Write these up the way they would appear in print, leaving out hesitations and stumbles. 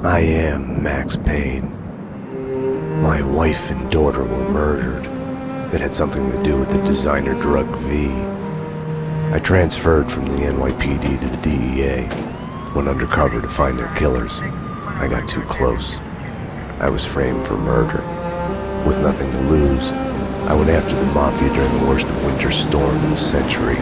I am Max Payne. My wife and daughter were murdered. It had something to do with the designer drug V. I transferred from the NYPD to the DEA, went undercover to find their killers. I got too close. I was framed for murder. With nothing to lose, I went after the Mafia during the worst winter storm in a century.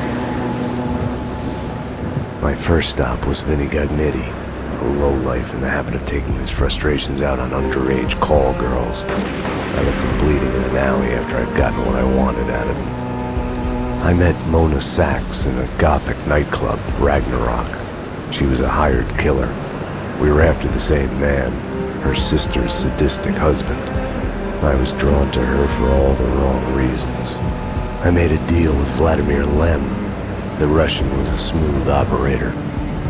My first stop was Vinny Gagnetti, a lowlife in the habit of taking his frustrations out on underage call girls. I left him bleeding in an alley after I'd gotten what I wanted out of him. I met Mona Sachs in a gothic nightclub, Ragnarok. She was a hired killer. We were after the same man, her sister's sadistic husband. I was drawn to her for all the wrong reasons. I made a deal with Vladimir Lem. The Russian was a smooth operator.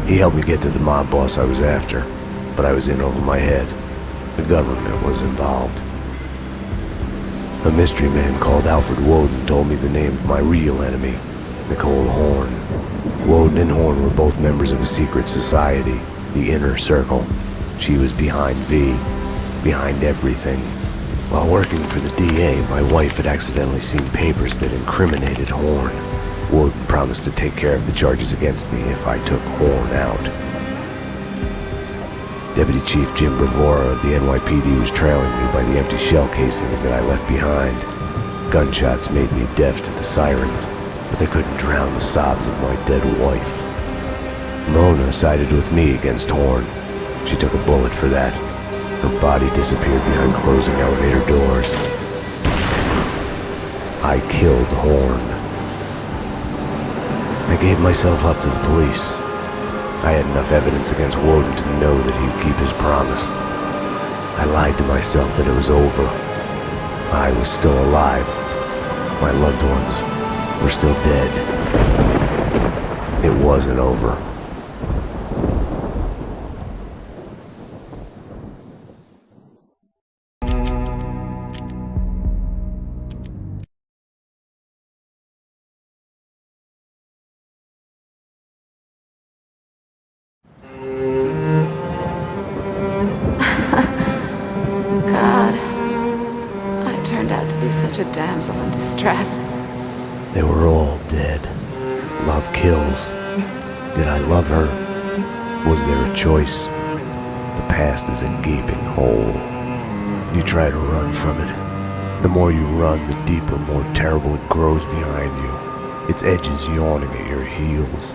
He helped me get to the mob boss I was after, but I was in over my head. The government was involved. A mystery man called Alfred Woden told me the name of my real enemy, Nicole Horn. Woden and Horn were both members of a secret society, the Inner Circle. She was behind V, behind everything. While working for the DA, my wife had accidentally seen papers that incriminated Horn. Woden promised to take care of the charges against me if I took Horn out. Deputy Chief Jim Bravura of the NYPD was trailing me by the empty shell casings that I left behind. Gunshots made me deaf to the sirens, but they couldn't drown the sobs of my dead wife. Mona sided with me against Horn. She took a bullet for that. Her body disappeared behind closing elevator doors. I killed Horn. I gave myself up to the police. I had enough evidence against Woden to know that he'd keep his promise. I lied to myself that it was over. I was still alive. My loved ones were still dead. It wasn't over. God, I turned out to be such a damsel in distress. They were all dead. Love kills. Did I love her? Was there a choice? The past is a gaping hole. You try to run from it. The more you run, the deeper, more terrible it grows behind you. Its edges yawning at your heels.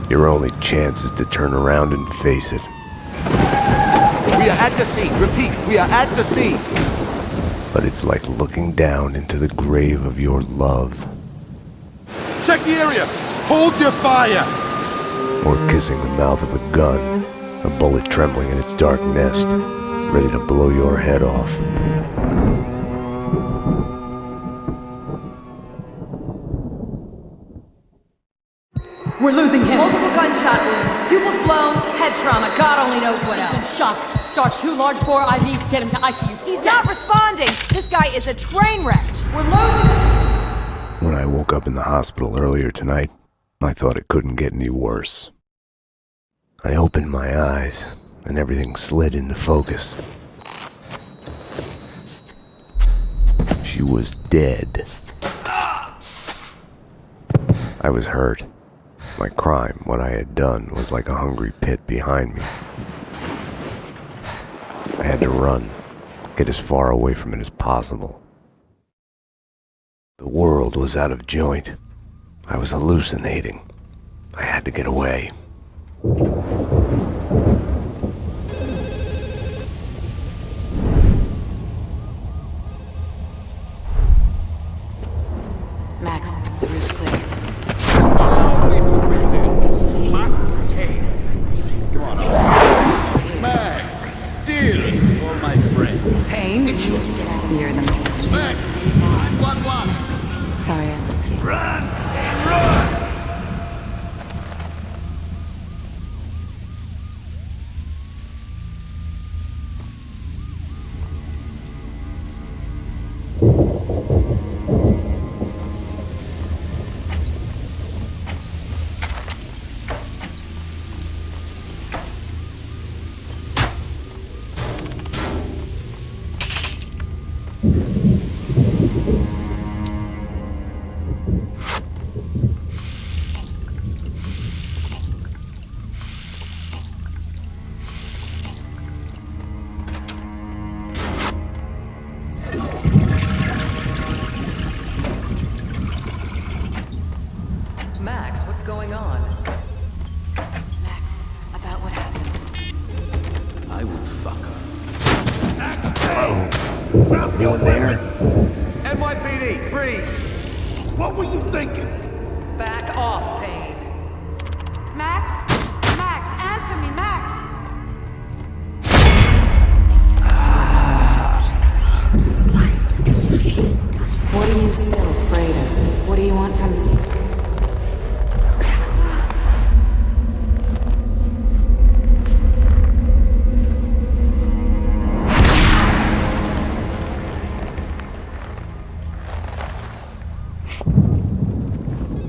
Your only chance is to turn around and face it. We are at the scene. Repeat, we are at the scene. But it's like looking down into the grave of your love. Check the area. Hold your fire. Or kissing the mouth of a gun, a bullet trembling in its dark nest, ready to blow your head off. We're losing him. Multiple gunshot wounds. Pupils blown, head trauma, God only knows what else. He's in shock. Start 2 large bore IVs, get him to ICU. He's not responding. This guy is a train wreck. We're losing him. When I woke up in the hospital earlier tonight, I thought it couldn't get any worse. I opened my eyes, and everything slid into focus. She was dead. I was hurt. My crime, what I had done, was like a hungry pit behind me. I had to run, get as far away from it as possible. The world was out of joint. I was hallucinating. I had to get away. Max, the route's clear. Allow me to present Max Payne. Come on up. Max, dearest of all my friends. Payne? It's you to get out of here in the moment. Max, 911. Sorry, I left you. Run and run! NYPD, freeze! What were you thinking? Back off, Payne. Max? Max, answer me, Max! What are you still afraid of? What do you want from me?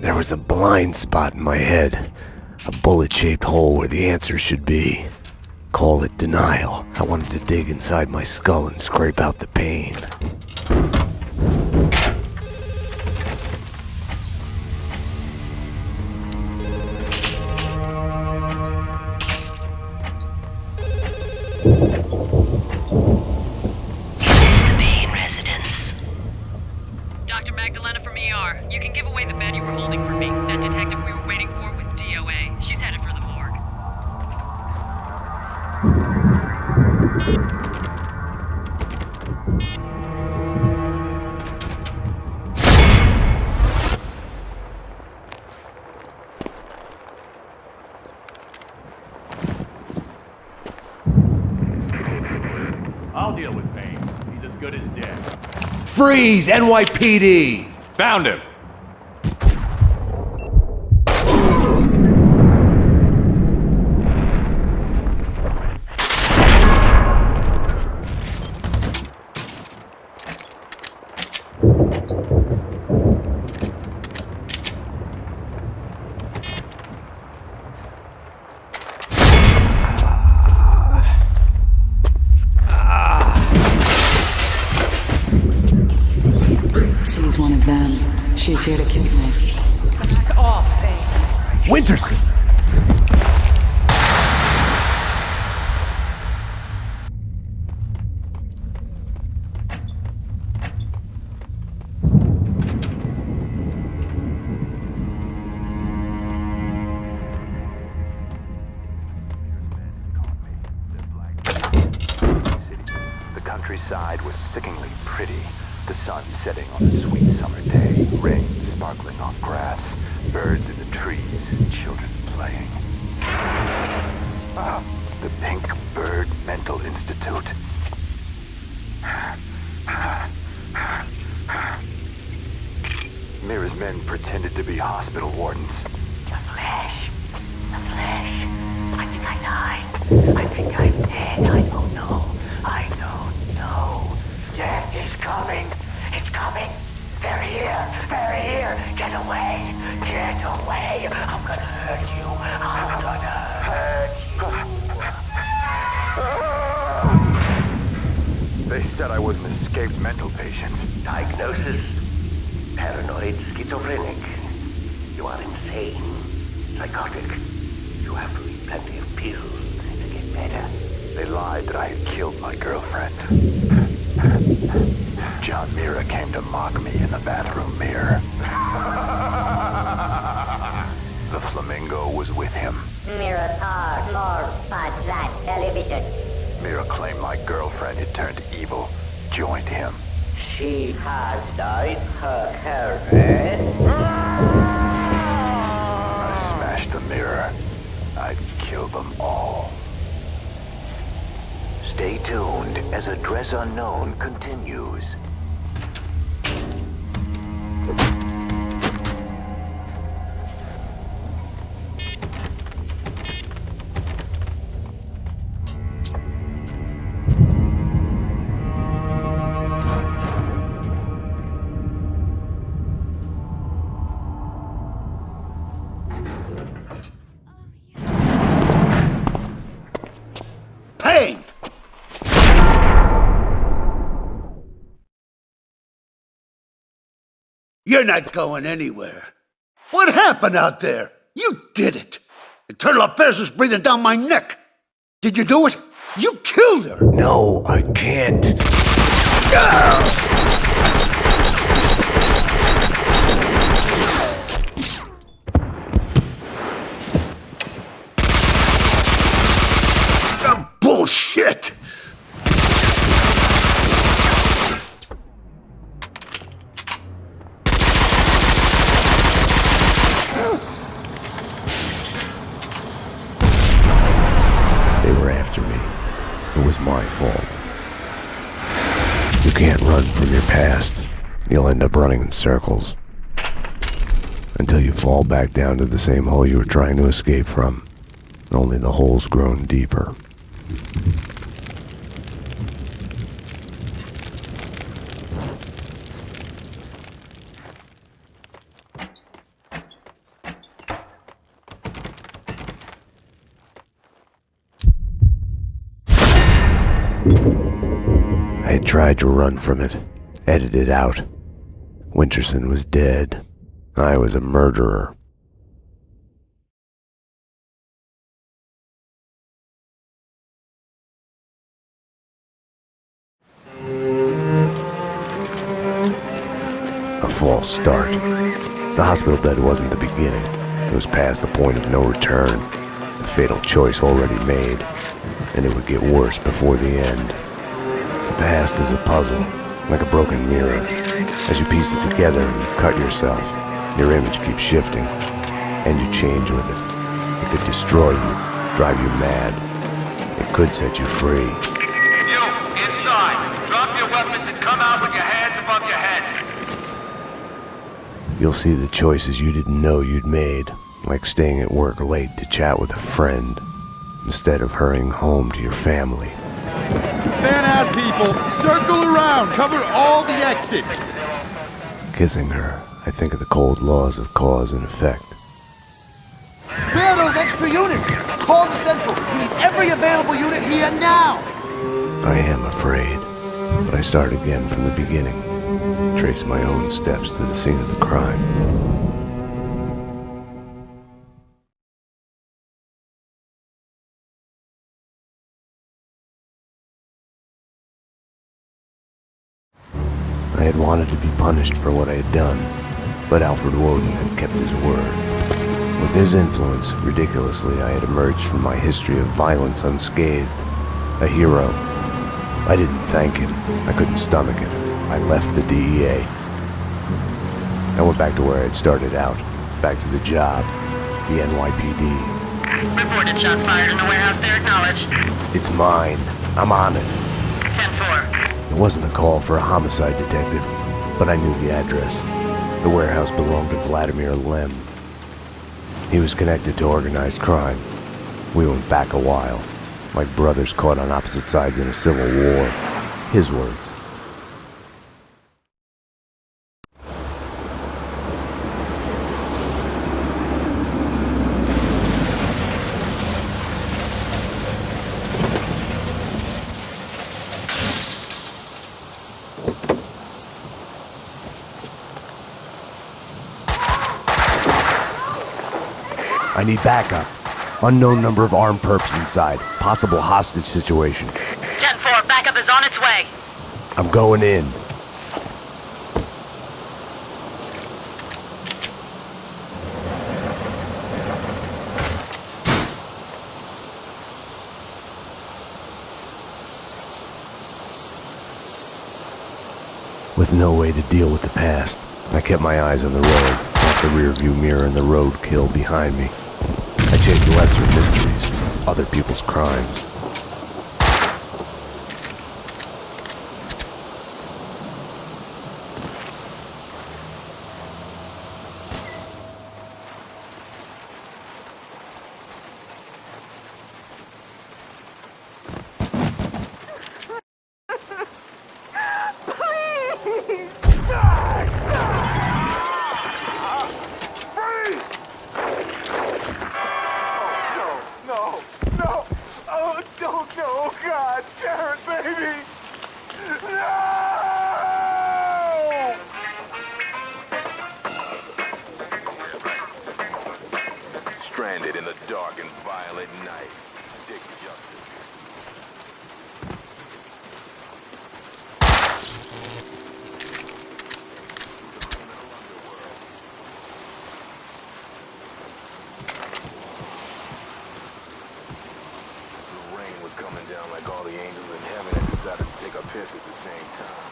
There was a blind spot in my head. A bullet-shaped hole where the answer should be. Call it denial. I wanted to dig inside my skull and scrape out the pain. The Payne residence. Dr. Magdalena from ER. You can give away the bed you were holding for me. That detective we were waiting for was DOA. She's headed for the morgue. I'll deal with Payne. He's as good as dead. Freeze, NYPD! Found him! She's one of them. She's here to kill me. Back off, Payne. Winterson! The countryside was sickeningly pretty. The sun setting on a sweet summer day, rain sparkling on grass, birds in the trees, children playing. Ah, the Pink Bird Mental Institute. Mira's men pretended to be hospital wardens. The flesh. The flesh. I think I died. I think I'm dead. I don't know. I don't know. Death is coming. It's coming. They're here. They're here. Get away. Get away. I'm gonna hurt you. I'm gonna hurt you. They said I was an escaped mental patient. Diagnosis? Paranoid schizophrenic. You are insane. Psychotic. You have to eat plenty of pills to get better. They lied that I had killed my girlfriend. John Mira came to mock me in the bathroom mirror. The flamingo was with him. Mirrors are more but that television. Mira claimed my girlfriend had turned evil, joined him. She has died. Her parents. I smashed the mirror. I'd kill them all. Stay tuned as Address Unknown continues. Payne! You're not going anywhere. What happened out there? You did it. Internal affairs is breathing down my neck. Did you do it? You killed her. No, I can't. Bullshit! after me. It was my fault. You can't run from your past. You'll end up running in circles. Until you fall back down to the same hole you were trying to escape from. Only the hole's grown deeper. I had tried to run from it, edited out. Winterson was dead. I was a murderer. A false start. The hospital bed wasn't the beginning. It was past the point of no return. The fatal choice already made. And it would get worse before the end. The past is a puzzle, like a broken mirror. As you piece it together and you cut yourself, your image keeps shifting, and you change with it. It could destroy you, drive you mad. It could set you free. You, inside. Drop your weapons and come out with your hands above your head. You'll see the choices you didn't know you'd made, like staying at work late to chat with a friend, instead of hurrying home to your family. Fan out, people! Circle around! Cover all the exits! Kissing her, I think of the cold laws of cause and effect. Where are those extra units? Call the Central! We need every available unit here now! I am afraid, but I start again from the beginning. Trace my own steps to the scene of the crime. I had wanted to be punished for what I had done, but Alfred Woden had kept his word. With his influence, ridiculously, I had emerged from my history of violence unscathed. A hero. I didn't thank him. I couldn't stomach it. I left the DEA. I went back to where I had started out. Back to the job. The NYPD. Reported shots fired in the warehouse there, acknowledged. It's mine. I'm on it. 10-4. It wasn't a call for a homicide detective, but I knew the address. The warehouse belonged to Vladimir Lem. He was connected to organized crime. We went back a while, like brothers caught on opposite sides in a civil war. His words. I need backup. Unknown number of armed perps inside. Possible hostage situation. 10-4, backup is on its way. I'm going in. With no way to deal with the past, I kept my eyes on the road, not the rearview mirror and the roadkill behind me. I chased lesser mysteries, other people's crimes. Stranded in the dark and violent night. Dick justice. The rain was coming down like all the angels in heaven and decided to take a piss at the same time.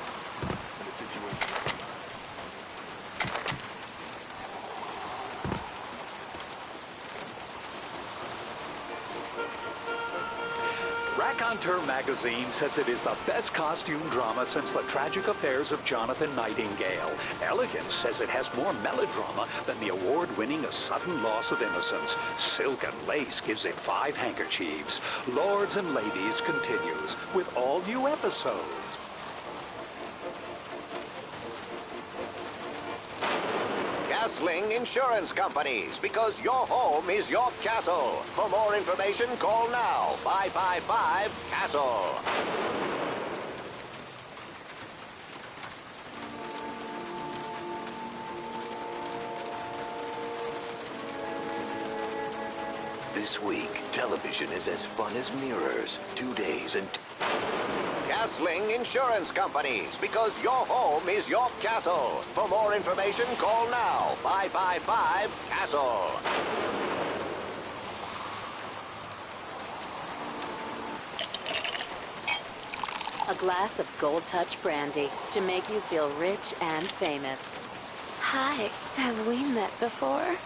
And the situation... Raconteur magazine says it is the best costume drama since the tragic affairs of Jonathan Nightingale. Elegance says it has more melodrama than the award-winning A Sudden Loss of Innocence. Silk and Lace gives it 5 handkerchiefs. Lords and Ladies continues with all new episodes. Castling Insurance Companies, because your home is your castle. For more information, call now. 555-CASTLE. This week, television is as fun as mirrors. 2 days and... Castling Insurance Companies, because your home is your castle. For more information, call now. 555-CASTLE. A glass of Gold Touch brandy to make you feel rich and famous. Hi, have we met before?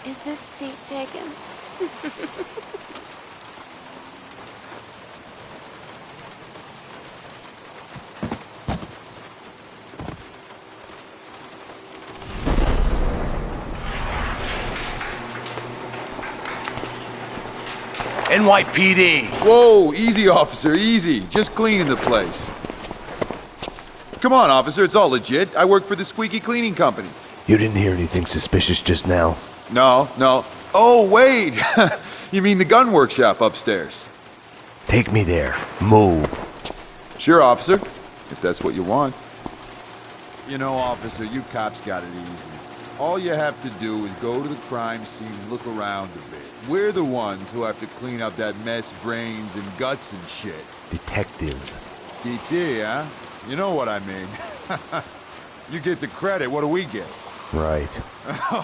Is this seat taken? NYPD! Whoa, easy, officer, easy. Just cleaning the place. Come on, officer, it's all legit. I work for the Squeaky Cleaning Company. You didn't hear anything suspicious just now? No. Oh, wait! You mean the gun workshop upstairs? Take me there. Move. Sure, officer, if that's what you want. You know, officer, you cops got it easy. All you have to do is go to the crime scene and look around a bit. We're the ones who have to clean up that mess, brains and guts and shit. Detective. DT, huh? You know what I mean. You get the credit, what do we get? Right.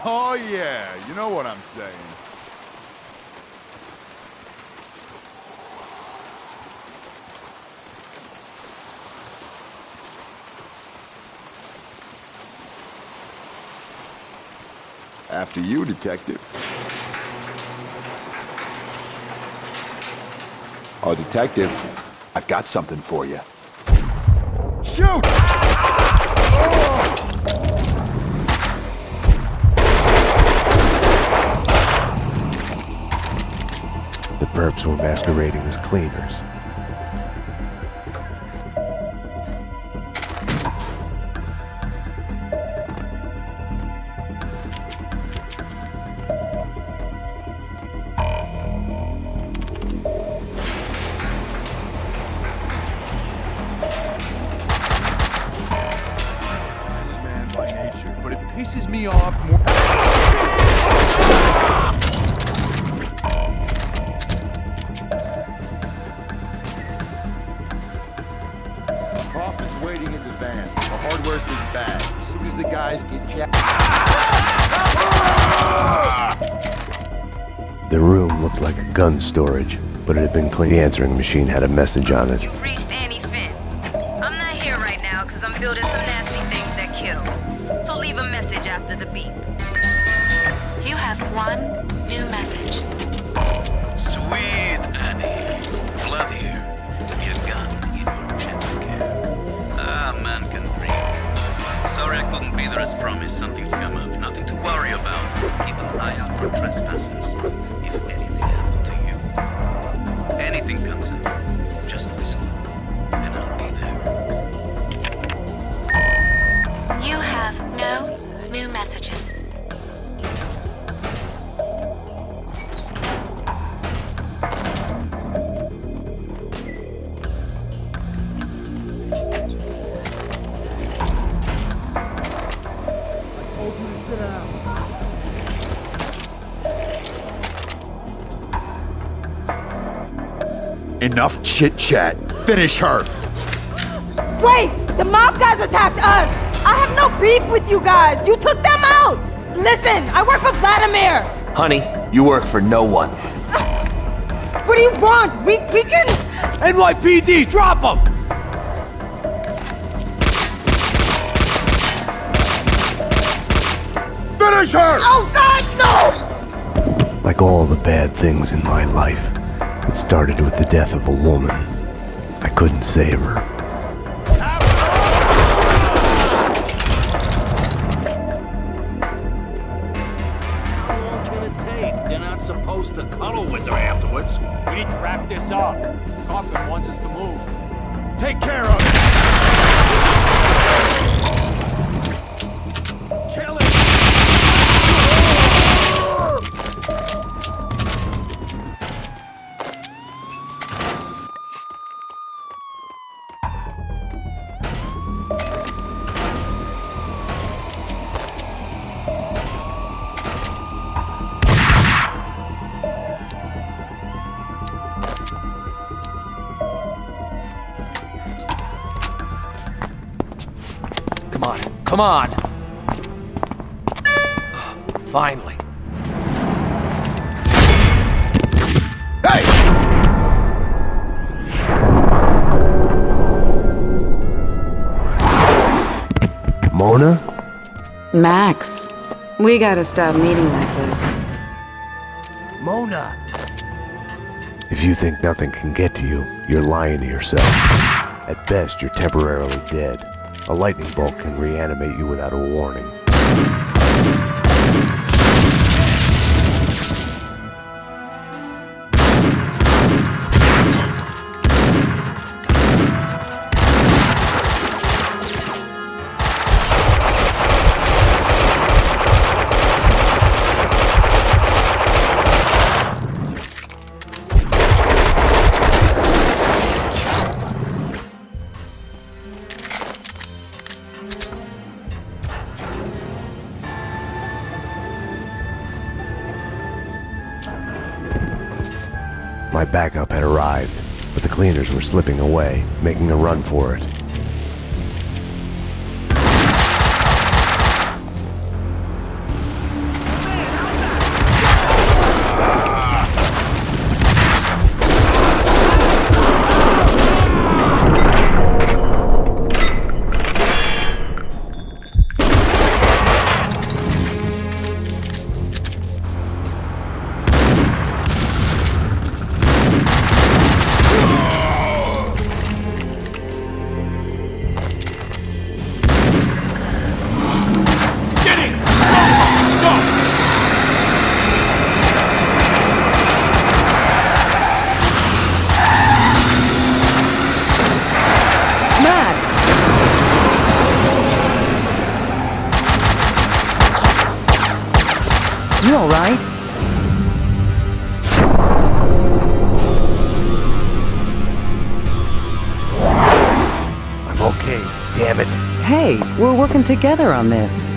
Oh yeah, you know what I'm saying. After you, detective. Oh, detective, I've got something for you. Shoot! The perps were masquerading as cleaners. Pisses me off more. Hoffman's waiting in the van. The hardware's been bad. As soon as the guys get jacked. The room looked like a gun storage, but it had been cleaned. The answering machine had a message on it. You've reached Annie Finn. I'm not here right now because I'm building some nasty things that kill. So leave a message after the beep. You have one new message. Sweet Annie. Blood here. To be a gun in your gentle care. Ah, man can dream. Sorry I couldn't be there as promised. Something's come up. Nothing to worry about. Keep an eye out for trespassers. If anything happened to you. Anything comes up. Just whistle. And I'll be there. You have no new messages. Enough chit-chat. Finish her. Wait! The mob guys attacked us! I have no beef with you guys! You took them out! Listen, I work for Vladimir! Honey, you work for no one. What do you want? We can... NYPD, drop them! Finish her! Oh God, no! Like all the bad things in my life, It started with the death of a woman. I couldn't save her. How long can it take? They're not supposed to cuddle with her afterwards. We need to wrap this up. Kaufman wants us to move. Take care of it! Kill it! Come on! Finally. Hey! Mona? Max, we gotta stop meeting like this. Mona! If you think nothing can get to you, you're lying to yourself. At best, you're temporarily dead. A lightning bolt can reanimate you without a warning. My backup had arrived, but the cleaners were slipping away, making a run for it. You alright? I'm okay, damn it. Hey, we're working together on this.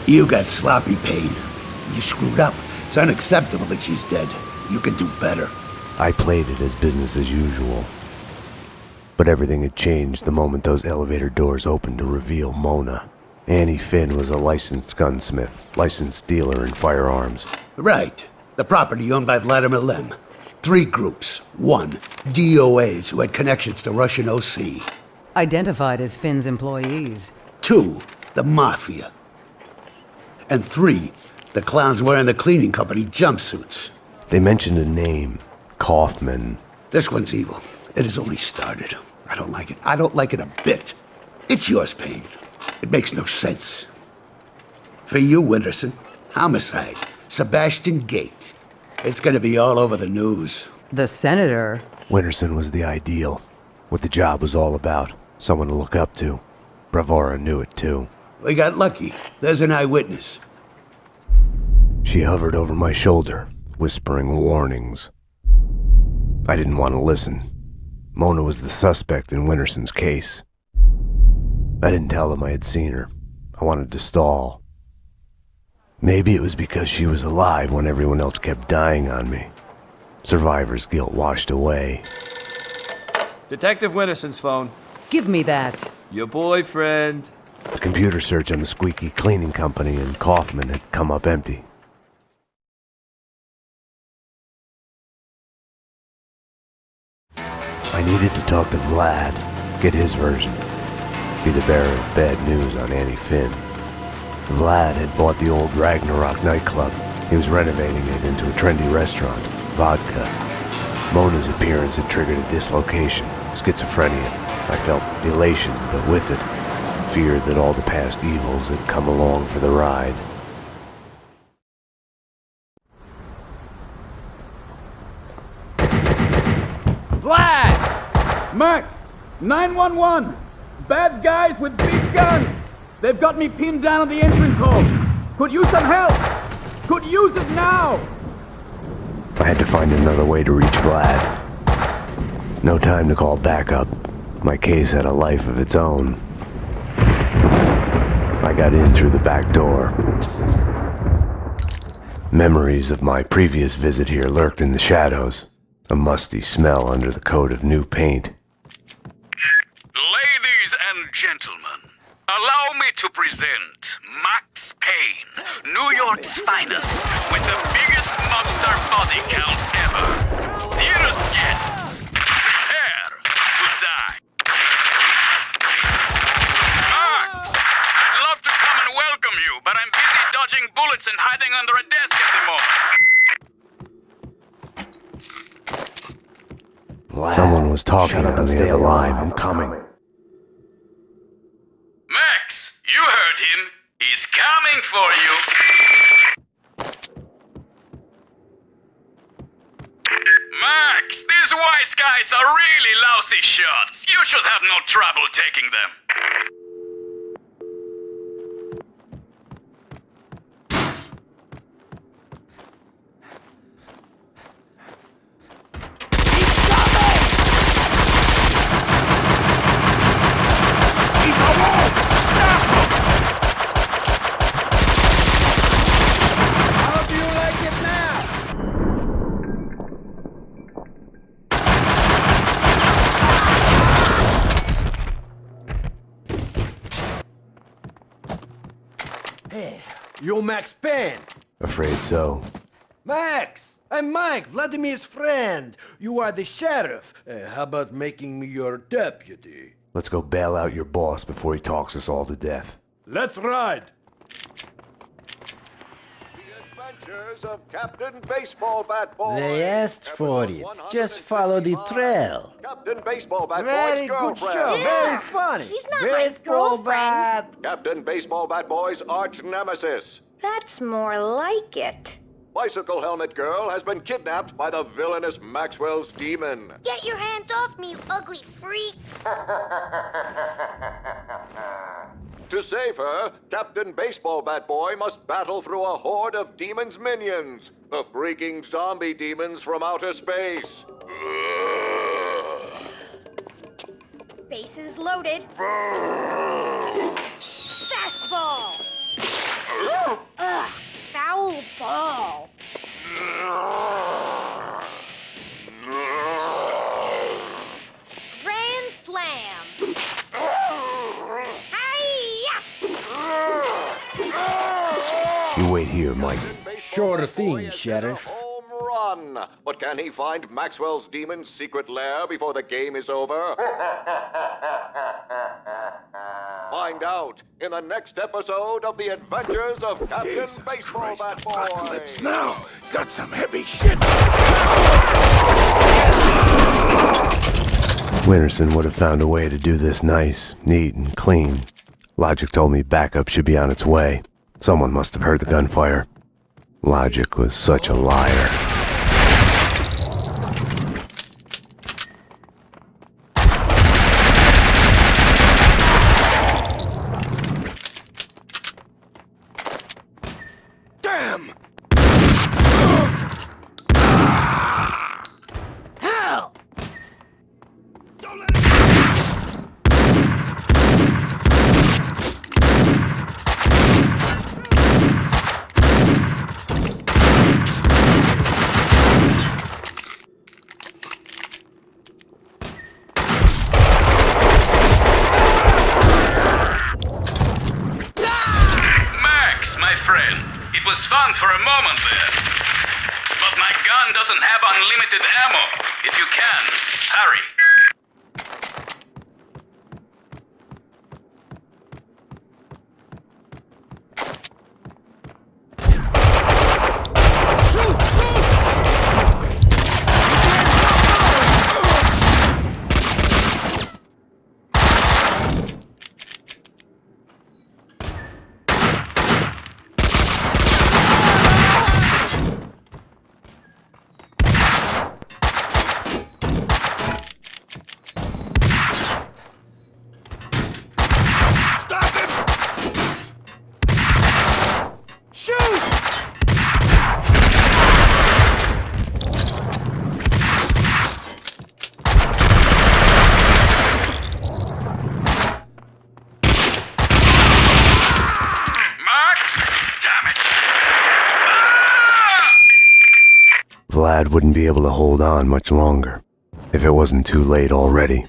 You got sloppy, Payne. You screwed up. It's unacceptable that she's dead. You can do better. I played it as business as usual. But everything had changed the moment those elevator doors opened to reveal Mona. Annie Finn was a licensed gunsmith, licensed dealer in firearms. Right. The property owned by Vladimir Lem. 3 groups. 1, DOAs who had connections to Russian OC. Identified as Finn's employees. 2, the Mafia. And 3, the clowns wearing the cleaning company jumpsuits. They mentioned a name, Kaufman. This one's evil. It has only started. I don't like it. I don't like it a bit. It's yours, Payne. It makes no sense. For you, Winterson, homicide, Sebastian Gate. It's gonna be all over the news. The senator? Winterson was the ideal. What the job was all about. Someone to look up to. Bravura knew it too. We got lucky. There's an eyewitness. She hovered over my shoulder, whispering warnings. I didn't want to listen. Mona was the suspect in Winterson's case. I didn't tell them I had seen her. I wanted to stall. Maybe it was because she was alive when everyone else kept dying on me. Survivor's guilt washed away. Detective Winterson's phone. Give me that. Your boyfriend. The computer search on the squeaky cleaning company and Kaufman had come up empty. I needed to talk to Vlad, get his version. Be the bearer of bad news on Annie Finn. Vlad had bought the old Ragnarok nightclub, He was renovating it into a trendy restaurant, Vodka. Mona's appearance had triggered a dislocation, schizophrenia. I felt elation, but with it, fear that all the past evils had come along for the ride. Vlad! Max! 911! Bad guys with big guns! They've got me pinned down at the entrance hall! Could use some help! Could use it now! I had to find another way to reach Vlad. No time to call backup. My case had a life of its own. I got in through the back door. Memories of my previous visit here lurked in the shadows, a musty smell under the coat of new paint. Ladies and gentlemen, allow me to present Max Payne, New York's finest, with the biggest monster body count ever. Dearest guests, prepare to die. Max, I'd love to come and welcome you, but I'm busy dodging bullets and hiding under a desk at the moment. Someone was talking on the other line. I'm coming. Max, you heard him. He's coming for you. Max, these wise guys are really lousy shots. You should have no trouble taking them. Hey, you're Max Payne. Afraid so. Max, I'm Mike, Vladimir's friend. You are the sheriff. How about making me your deputy? Let's go bail out your boss before he talks us all to death. Let's ride. Adventures of Captain Baseball Bat Boy. They asked for it. Just follow the trail. Captain Baseball Bat Very Boy's good girlfriend. show. Very funny. She's not Baseball my bat. Captain Baseball Bat Boy's arch nemesis. That's more like it. Bicycle Helmet Girl has been kidnapped by the villainous Maxwell's demon. Get your hands off me, you ugly freak! To save her, Captain Baseball Bat Boy must battle through a horde of demons' minions, the freaking zombie demons from outer space. Bases loaded. Fastball! Ugh, foul ball. Grand slam. You wait here, Mike. Sure thing, Sheriff. Home run! But can he find Maxwell's demon's secret lair before the game is over? Find out in the next episode of The Adventures of Captain Baseball Bat Boy. Now, got some heavy shit. Winterson would have found a way to do this nice, neat, and clean. Logic told me backup should be on its way. Someone must have heard the gunfire. Logic was such a liar. Damn! Hell! was fun for a moment there. But my gun doesn't have unlimited ammo. If you can, hurry. Vlad wouldn't be able to hold on much longer, if it wasn't too late already.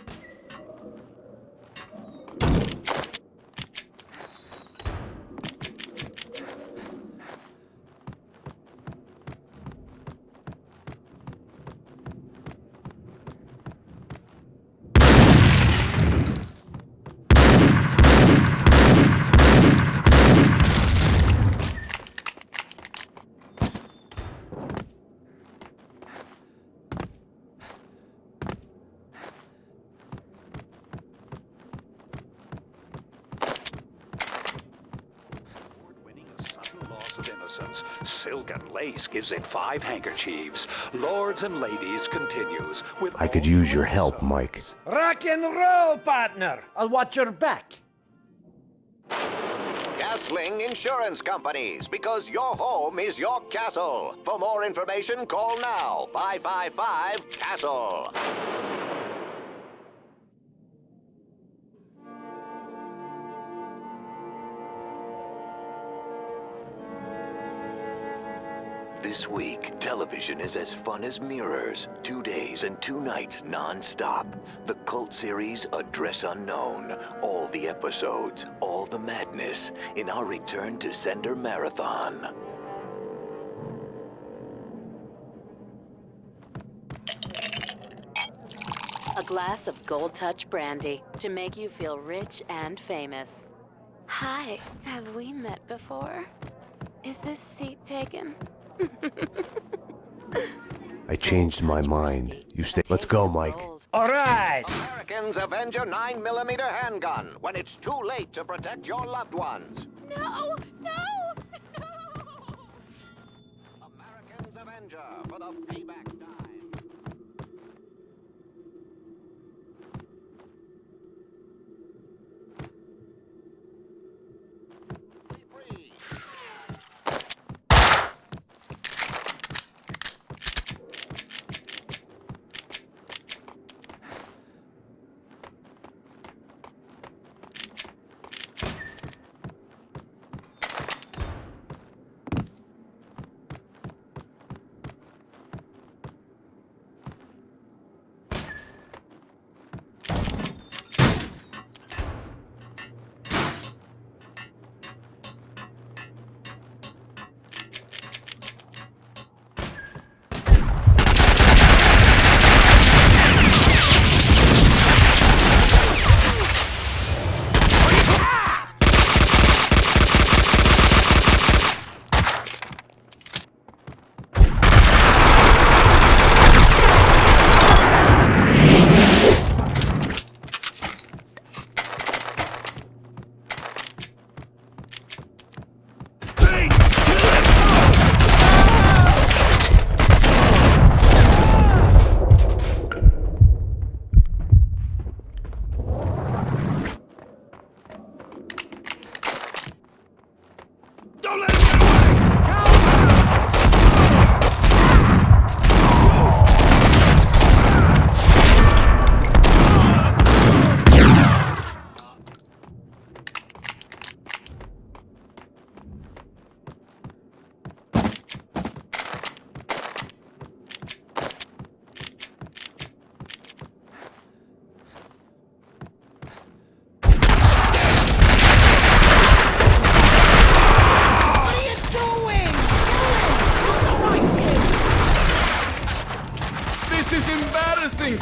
Of innocence. Silk and lace gives it 5 handkerchiefs. Lords and ladies continues with. I could use your help, Mike. Rock and roll, partner! I'll watch your back. Gasling Insurance Companies, because your home is your castle. For more information, call now. 555-CASTLE. This week, television is as fun as Mirrors. 2 days and 2 nights non-stop. The cult series Address Unknown. All the episodes, all the madness, in our return to sender marathon. A glass of Gold Touch brandy to make you feel rich and famous. Hi, have we met before? Is this seat taken? I changed my mind. You stay. Let's go, Mike. All right! Americans avenge your 9mm handgun when it's too late to protect your loved ones. No! No! Americans Avenger for the payback time.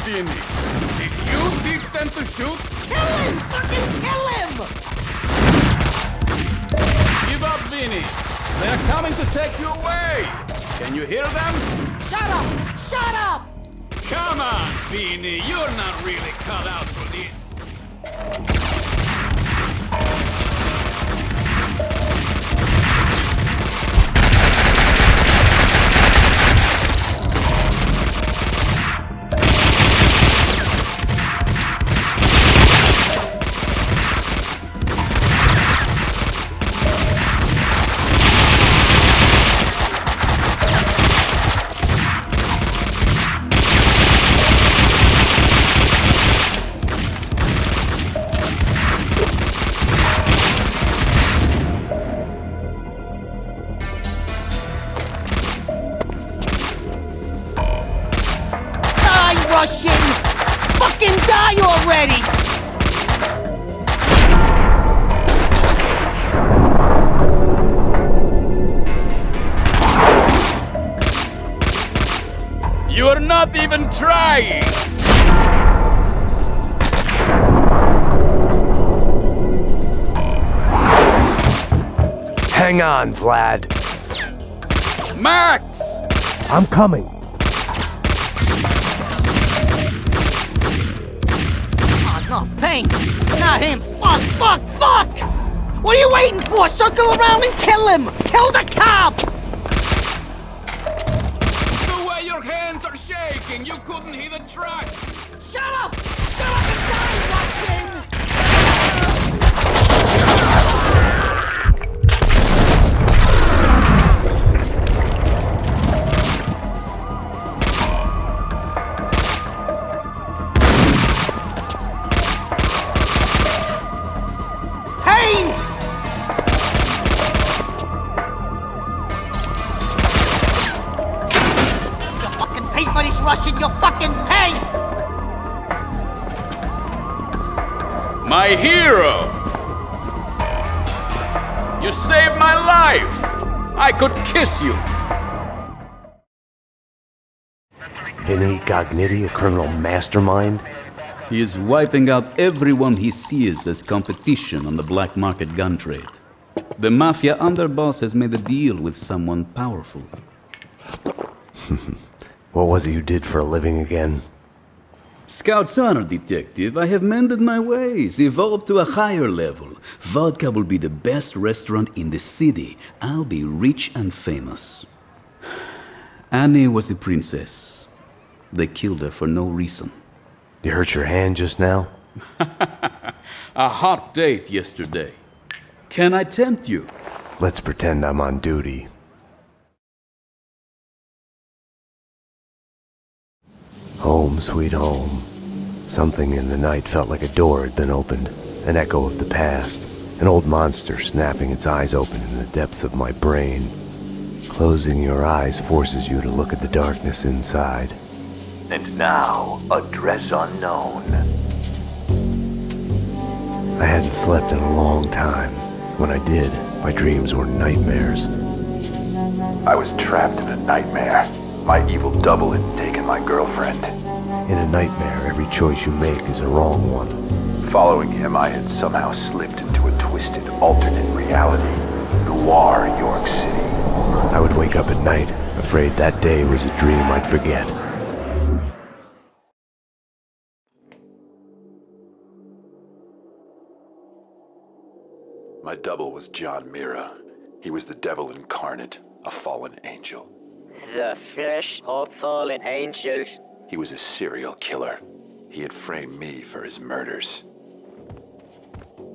Did you teach them to shoot? Kill him! Fucking kill him! Give up, Vinny. They're coming to take you away. Can you hear them? Shut up! Shut up! Come on, Vinny. You're not really cut out for this. even trying! Hang on, Vlad. Max! I'm coming. Oh, no, Payne! Not him! Fuck, fuck, fuck! What are you waiting for? Circle around and kill him! Kill the cop! The way your hands are shaking, you couldn't hit the truck! Shut up! Shut up and die, Watson! Payne! You fucking pay for this Russian, you fucking pay! My hero! You saved my life! I could kiss you! Vinny Gognitti, a criminal mastermind? He is wiping out everyone he sees as competition on the black market gun trade. The mafia underboss has made a deal with someone powerful. What was it you did for a living again? Scout's honor, detective. I have mended my ways, evolved to a higher level. Vodka will be the best restaurant in the city. I'll be rich and famous. Annie was a princess. They killed her for no reason. You hurt your hand just now? A hot date yesterday. Can I tempt you? Let's pretend I'm on duty. Home, sweet home. Something in the night felt like a door had been opened, an echo of the past, an old monster snapping its eyes open in the depths of my brain. Closing your eyes forces you to look at the darkness inside. And now, address unknown. I hadn't slept in a long time. When I did, my dreams were nightmares. I was trapped in a nightmare. My evil double had taken my girlfriend. In a nightmare, every choice you make is a wrong one. Following him, I had somehow slipped into a twisted alternate reality. Noir, York City. I would wake up at night, afraid that day was a dream I'd forget. My double was John Mira. He was the devil incarnate, a fallen angel. The flesh of fallen angels. He was a serial killer. He had framed me for his murders.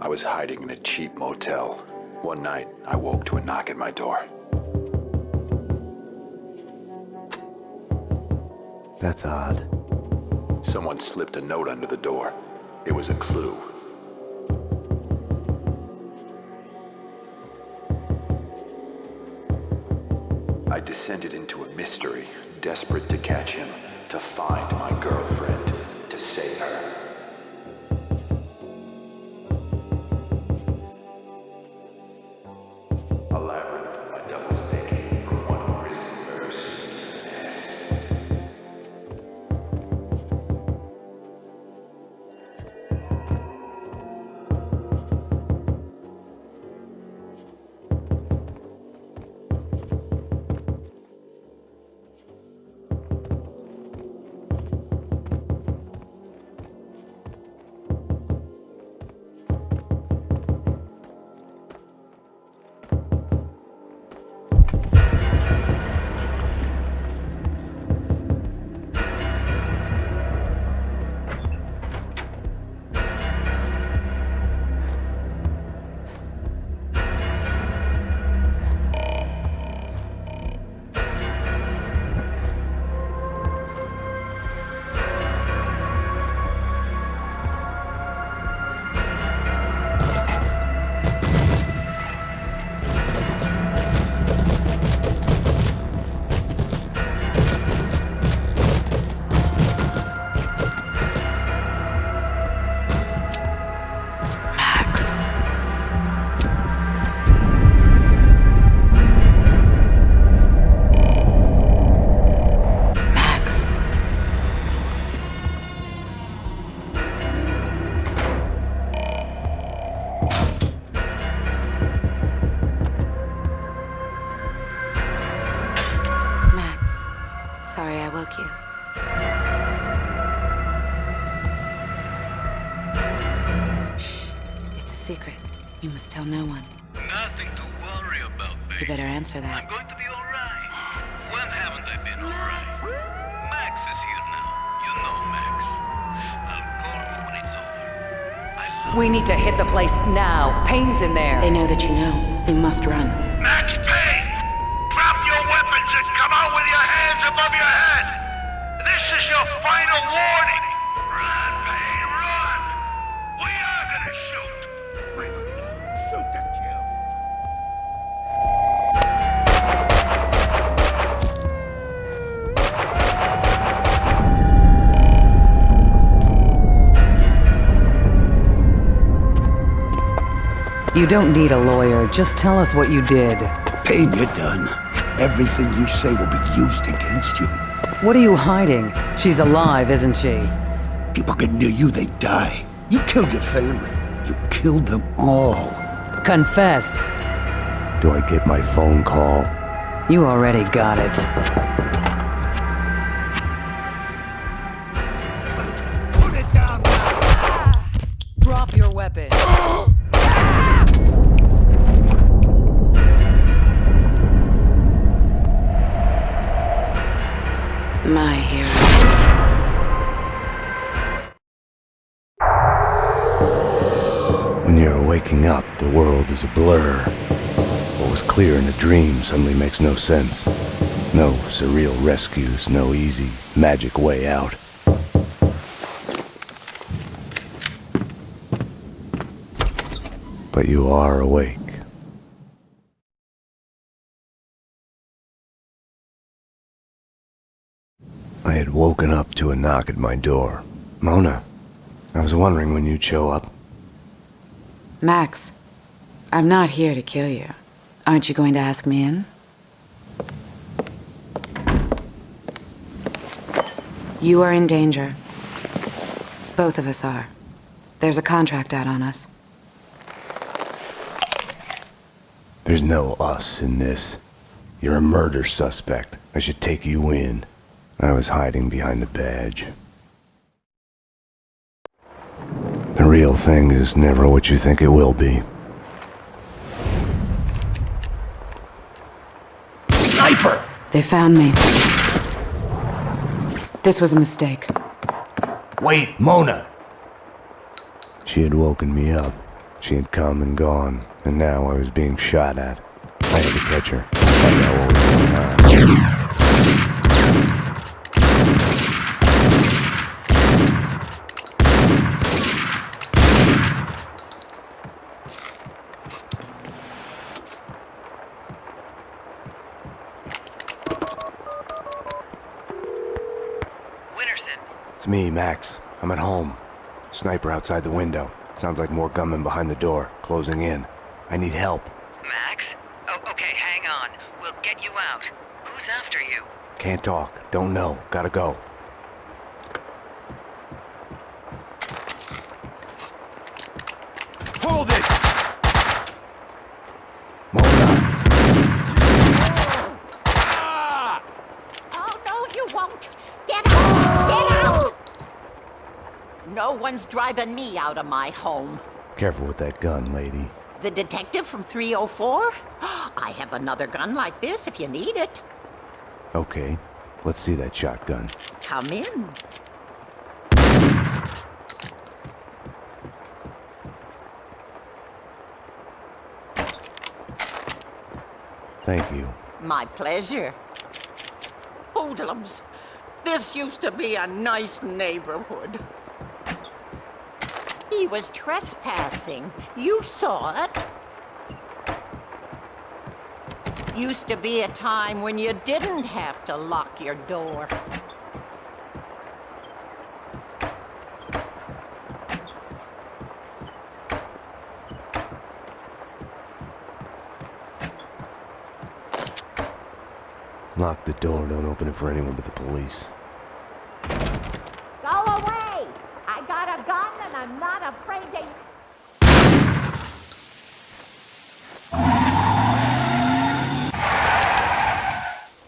I was hiding in a cheap motel. One night, I woke to a knock at my door. That's odd. Someone slipped a note under the door. It was a clue. I descended into a mystery, desperate to catch him, to find my girlfriend, to save her. A labyrinth my double's making from one grisly verse to the next. choke you. Shh. It's a secret. You must tell no one. Nothing to worry about, babe. You better answer that. I'm going to be alright. When haven't I been alright? Max is here now. You know Max. I'll call you when it's over. We need to hit the place now. Payne's in there. They know that you know. You must run. Max Payne! Drop your weapons and come out with your hands above your head! This is your final warning! Run, Payne, run! We are gonna shoot! Bring him down. Shoot to kill. You don't need a lawyer. Just tell us what you did. Payne, you're done. Everything you say will be used against you. What are you hiding? She's alive, isn't she? People get near you, they die. You killed your family. You killed them all. Confess. Do I get my phone call? You already got it. Put it down now! Drop your weapon. My hero. When you're waking up, the world is a blur. What was clear in a dream suddenly makes no sense. No surreal rescues, no easy, magic way out. But you are awake. I had woken up to a knock at my door. Mona, I was wondering when you'd show up. Max, I'm not here to kill you. Aren't you going to ask me in? You are in danger. Both of us are. There's a contract out on us. There's no us in this. You're a murder suspect. I should take you in. I was hiding behind the badge. The real thing is never what you think it will be. Sniper! They found me. This was a mistake. Wait, Mona! She had woken me up. She had come and gone, and now I was being shot at. I had to catch her. Find out what was going on. It's me, Max. I'm at home. Sniper outside the window. Sounds like more gunmen behind the door, closing in. I need help. Max? Oh, okay, hang on. We'll get you out. Who's after you? Can't talk. Don't know. Gotta go. Hold it! Oh, no, you won't. Get out! Get out! No one's driving me out of my home. Careful with that gun, lady. The detective from 304? I have another gun like this if you need it. Okay, let's see that shotgun. Come in. Thank you. My pleasure. Hoodlums, this used to be a nice neighborhood. He was trespassing. You saw it. Used to be a time when you didn't have to lock your door. Lock the door. Don't open it for anyone but the police. Go away! I got a gun and I'm not afraid to...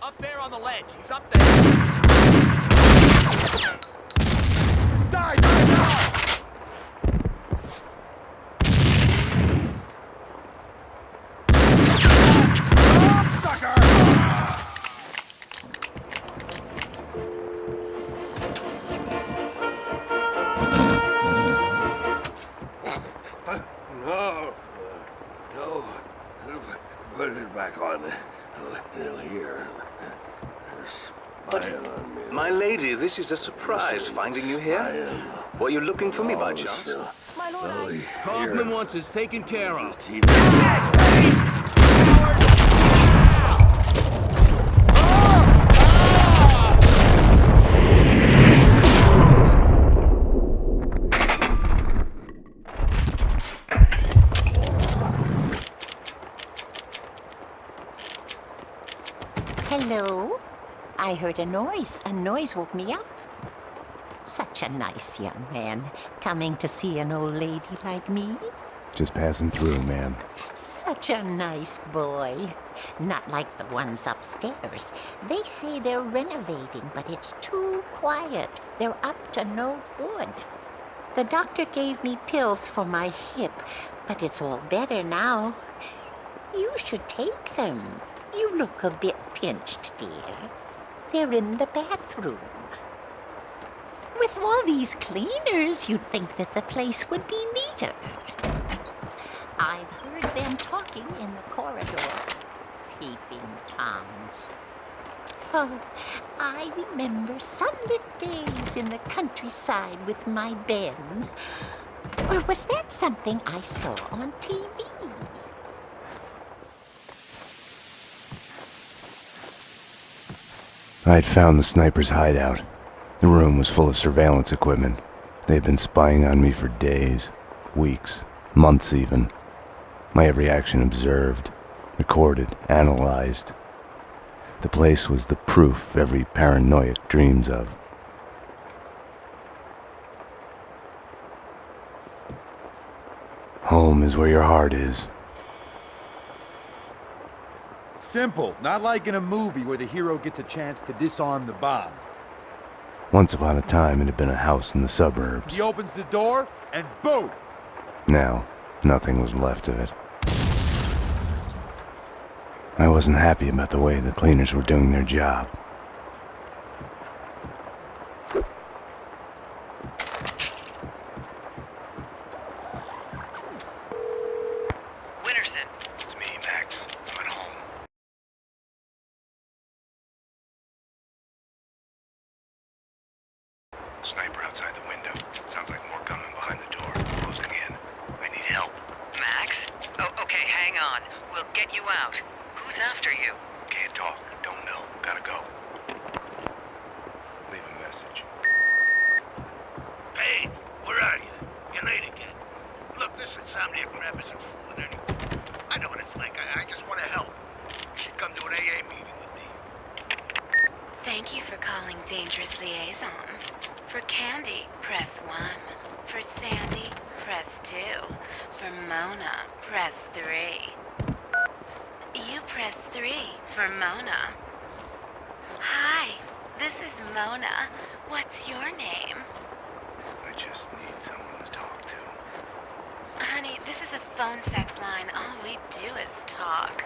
Up there on the ledge. He's up there. Put it back on. Here. Spying on me. My lady, this is a surprise finding you here. Were you looking for me by chance? Kaufman wants us taken care of. Hello? I heard a noise. A noise woke me up. Such a nice young man, coming to see an old lady like me. Just passing through, ma'am. Such a nice boy. Not like the ones upstairs. They say they're renovating, but it's too quiet. They're up to no good. The doctor gave me pills for my hip, but it's all better now. You should take them. You look a bit pinched, dear. They're in the bathroom. With all these cleaners, you'd think that the place would be neater. I've heard them talking in the corridor. Peeping Toms. Oh, I remember sunlit days in the countryside with my Ben. Or was that something I saw on TV? I had found the sniper's hideout. The room was full of surveillance equipment. They had been spying on me for days, weeks, months even. My every action observed, recorded, analyzed. The place was the proof every paranoiac dreams of. Home is where your heart is. Simple, not like in a movie where the hero gets a chance to disarm the bomb. Once upon a time, it had been a house in the suburbs. He opens the door, and boom! Now, nothing was left of it. I wasn't happy about the way the cleaners were doing their job. Winterson. It's me, Max. I'm at home. Sniper outside the window. Sounds like more coming behind the door. Closing in. I need help. Max? Oh, okay, hang on. We'll get you out. Who's after you? Can't talk. Don't know. Gotta go. Leave a message. Hey, where are you? You're late again. Look, this insomniac crap isn't fooling anyone. I know what it's like. I just want to help. You should come to an AA meeting with me. Thank you for calling Dangerous Liaisons. For Candy, press 1. For Sandy, press 2. For Mona, press 3. You press 3 for Mona. Hi, this is Mona. What's your name? I just need someone to talk to. Honey, this is a phone sex line. All we do is talk.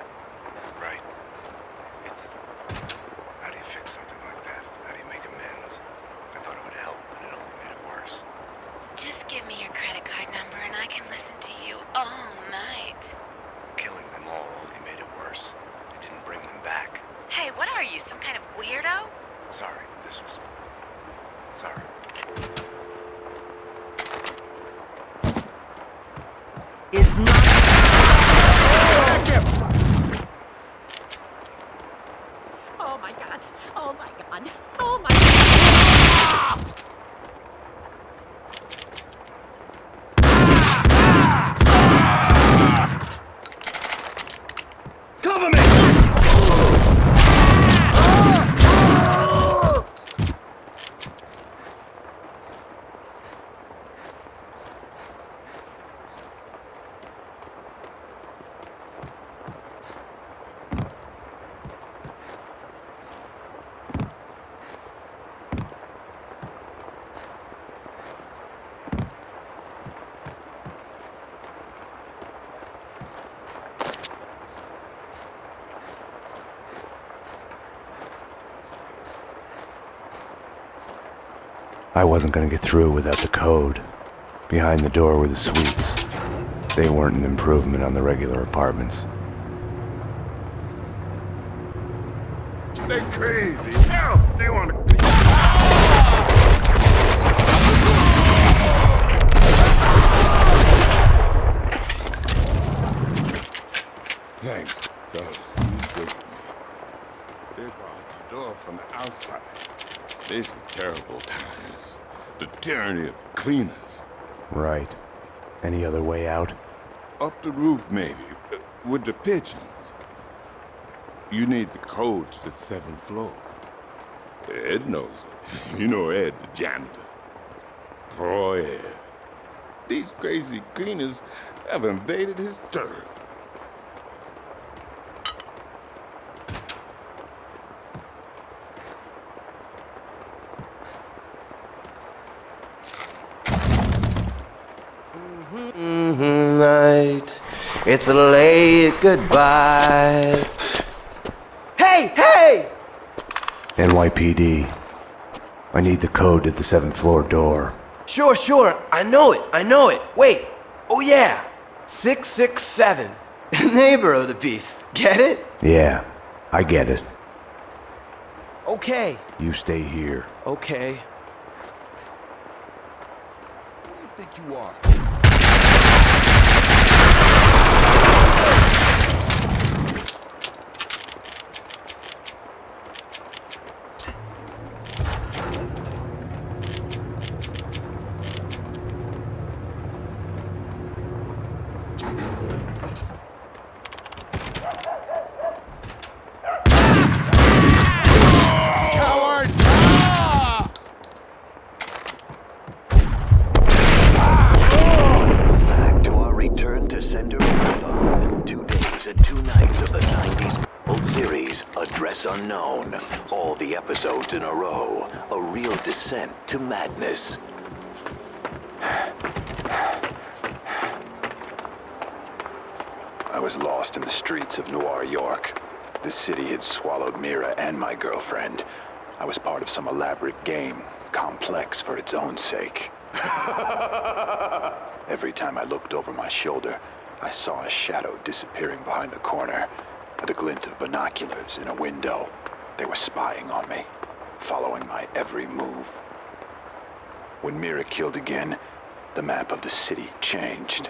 Right. It's... How do you fix something like that? How do you make amends? I thought it would help, but it only made it worse. Just give me your credit card number and I can listen to you all night. Killing them all only made it worse. It didn't bring them back. Hey, what are you, some kind of weirdo? Sorry, this was... Sorry. It's not... Oh my god. Oh my god. Oh my god. Cover me! I wasn't gonna get through without the code. Behind the door were the suites. They weren't an improvement on the regular apartments. They're crazy. Hell, they want to... Thanks, fellas. You saved me. They barred the door from the outside. These are terrible times. The tyranny of cleaners. Right. Any other way out? Up the roof, maybe, with the pigeons. You need the code to the 7th floor. Ed knows it. You know Ed, the janitor. Poor Ed. These crazy cleaners have invaded his turf. Night, it's a late goodbye. Hey, hey! NYPD. I need the code to the 7th floor door. Sure, I know it. Wait, oh yeah, 667. Neighbor of the beast, get it? Yeah, I get it. Okay. You stay here. Okay. Who do you think you are? Back to our return to Sender Marathon. 2 days and 2 nights of the 90s old series, Address Unknown. All the episodes in a row. A real descent to madness. I was lost in the streets of Noir York. The city had swallowed Mira and my girlfriend. I was part of some elaborate game, complex for its own sake. Every time I looked over my shoulder, I saw a shadow disappearing behind the corner, with a glint of binoculars in a window. They were spying on me, following my every move. When Mira killed again, the map of the city changed.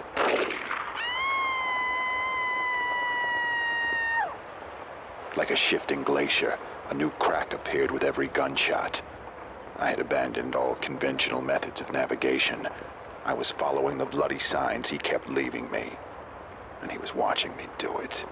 Like a shifting glacier, a new crack appeared with every gunshot. I had abandoned all conventional methods of navigation. I was following the bloody signs he kept leaving me, and he was watching me do it.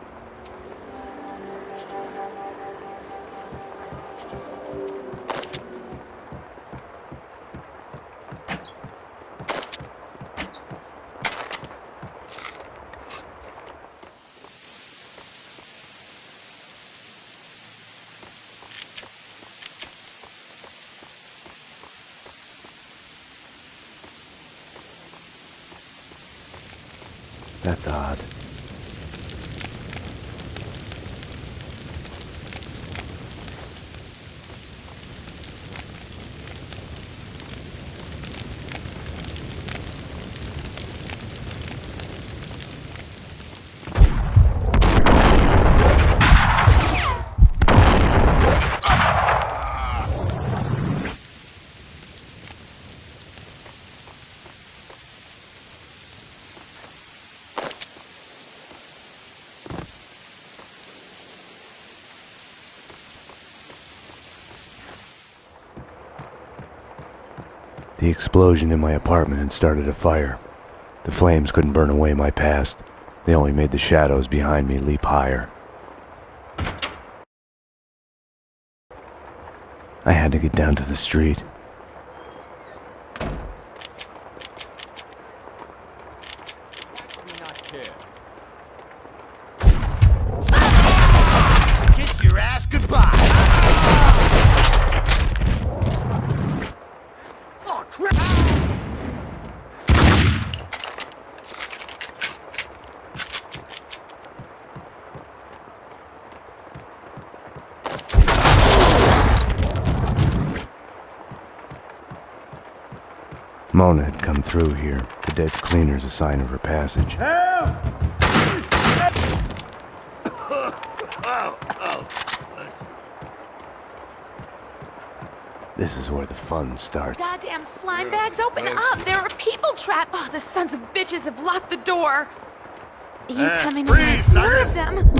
That's odd. The explosion in my apartment had started a fire. The flames couldn't burn away my past. They only made the shadows behind me leap higher. I had to get down to the street. Kiss your ass goodbye. Oh, crap! Mona had come through here. The dead cleaner's a sign of her passage. This is where the fun starts. Goddamn slime bags, open up! There are people trapped! Oh, the sons of bitches have locked the door! You come in here and murder them!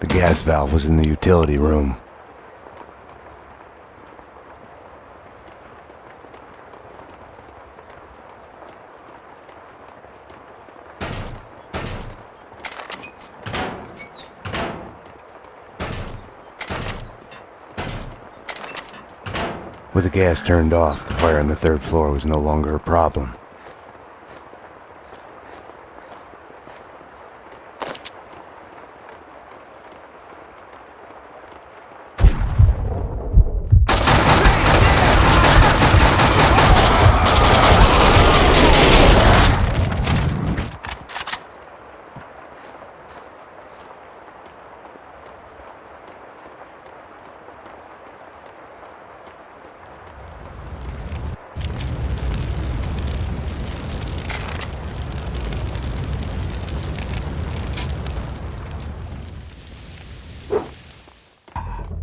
The gas valve was in the utility room. With the gas turned off, the fire on the third floor was no longer a problem.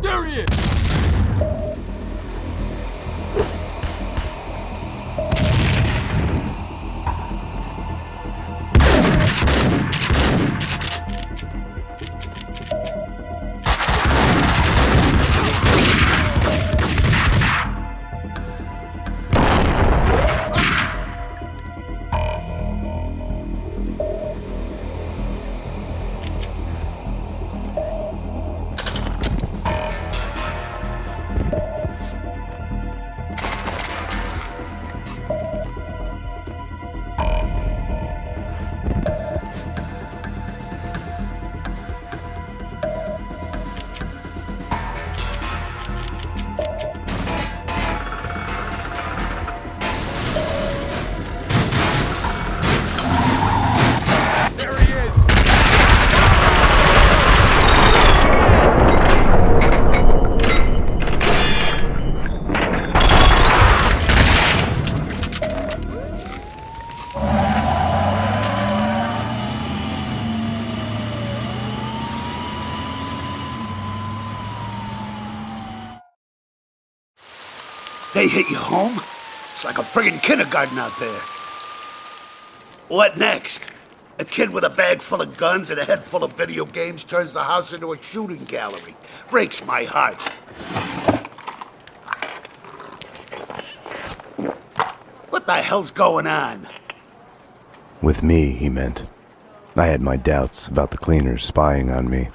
There he is! They hit you home? It's like a friggin' kindergarten out there. What next? A kid with a bag full of guns and a head full of video games turns the house into a shooting gallery. Breaks my heart. What the hell's going on? With me, he meant. I had my doubts about the cleaners spying on me,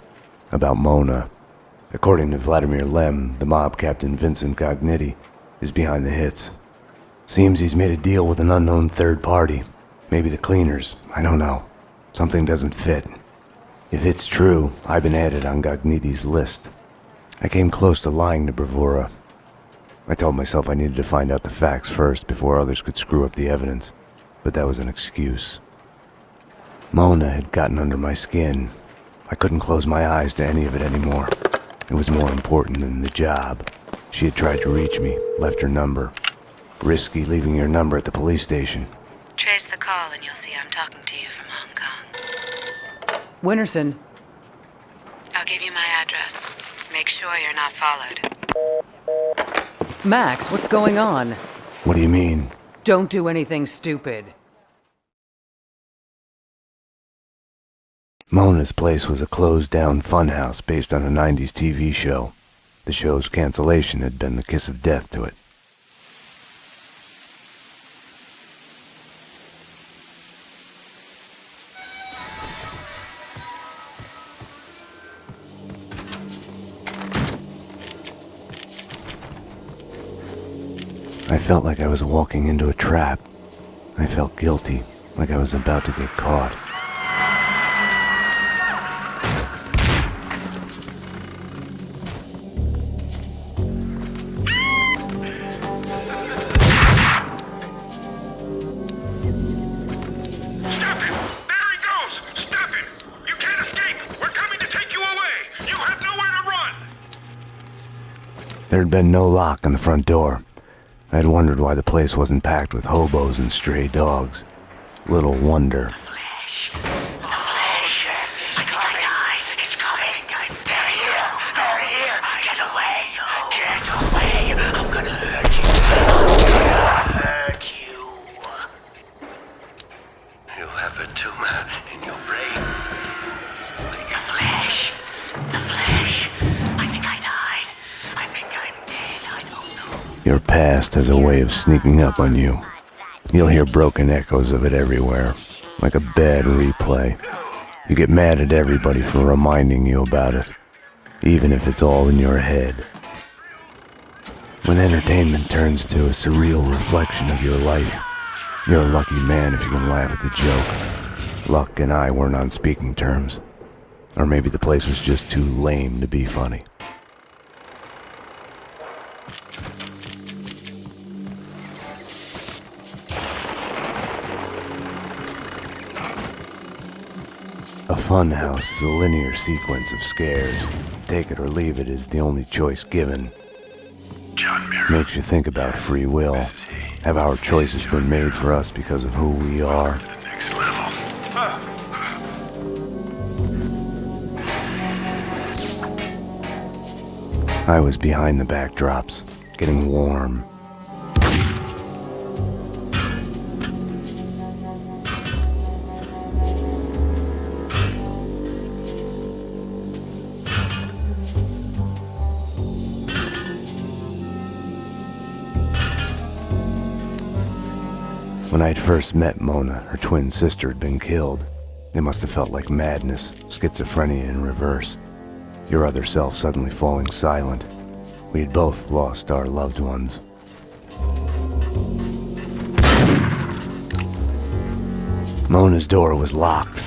about Mona. According to Vladimir Lem, the mob captain Vincent Gognitti is behind the hits. Seems he's made a deal with an unknown third party. Maybe the cleaners, I don't know. Something doesn't fit. If it's true, I've been added on Gognitti's list. I came close to lying to Bravura. I told myself I needed to find out the facts first before others could screw up the evidence, but that was an excuse. Mona had gotten under my skin. I couldn't close my eyes to any of it anymore. It was more important than the job. She had tried to reach me, left her number. Risky leaving your number at the police station. Trace the call and you'll see I'm talking to you from Hong Kong. Winterson. I'll give you my address. Make sure you're not followed. Max, what's going on? What do you mean? Don't do anything stupid. Mona's place was a closed-down funhouse based on a 90s TV show. The show's cancellation had been the kiss of death to it. I felt like I was walking into a trap. I felt guilty, like I was about to get caught. Stop him! There he goes! Stop him! You can't escape! We're coming to take There had been no lock on the front door. I had wondered why the place wasn't packed with hobos and stray dogs. Little wonder. You have a tumor in your brain. The flesh. The flesh. I think I died. I think I'm dead. I don't know. Your past has a way of sneaking up on you. You'll hear broken echoes of it everywhere, like a bad replay. You get mad at everybody for reminding you about it, even if it's all in your head. When entertainment turns to a surreal reflection of your life, you're a lucky man if you can laugh at the joke. Luck and I weren't on speaking terms. Or maybe the place was just too lame to be funny. A fun house is a linear sequence of scares. Take it or leave it is the only choice given. Makes you think about free will. Have our choices been made for us because of who we are? I was behind the backdrops, getting warm. When I'd first met Mona, her twin sister had been killed. It must have felt like madness, schizophrenia in reverse. Your other self suddenly falling silent. We had both lost our loved ones. Mona's door was locked.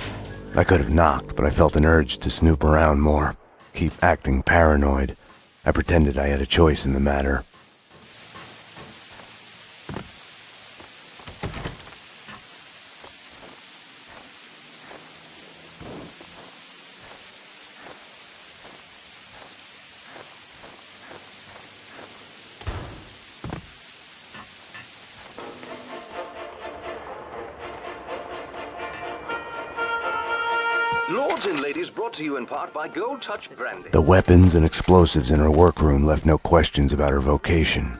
I could have knocked, but I felt an urge to snoop around more, keep acting paranoid. I pretended I had a choice in the matter. Lords and ladies, brought to you in part by Gold Touch Brandy. The weapons and explosives in her workroom left no questions about her vocation.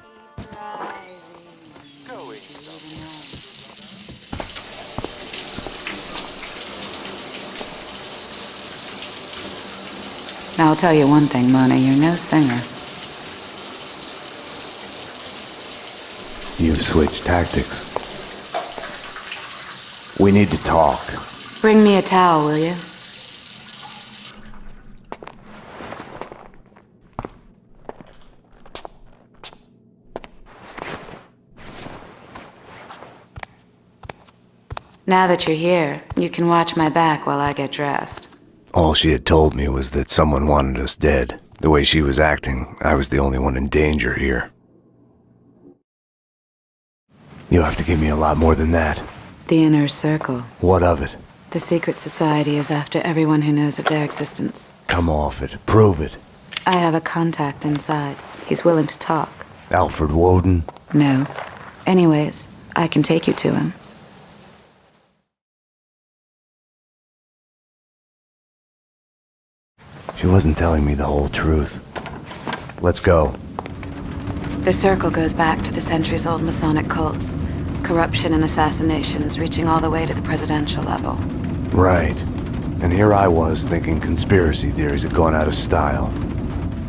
Now, I'll tell you one thing, Mona, you're no singer. You've switched tactics. We need to talk. Bring me a towel, will you? Now that you're here, you can watch my back while I get dressed. All she had told me was that someone wanted us dead. The way she was acting, I was the only one in danger here. You'll have to give me a lot more than that. The Inner Circle. What of it? The secret society is after everyone who knows of their existence. Come off it. Prove it. I have a contact inside. He's willing to talk. Alfred Woden? No. Anyways, I can take you to him. She wasn't telling me the whole truth. Let's go. The Circle goes back to the centuries-old Masonic cults. Corruption and assassinations reaching all the way to the presidential level. Right. And here I was thinking conspiracy theories had gone out of style.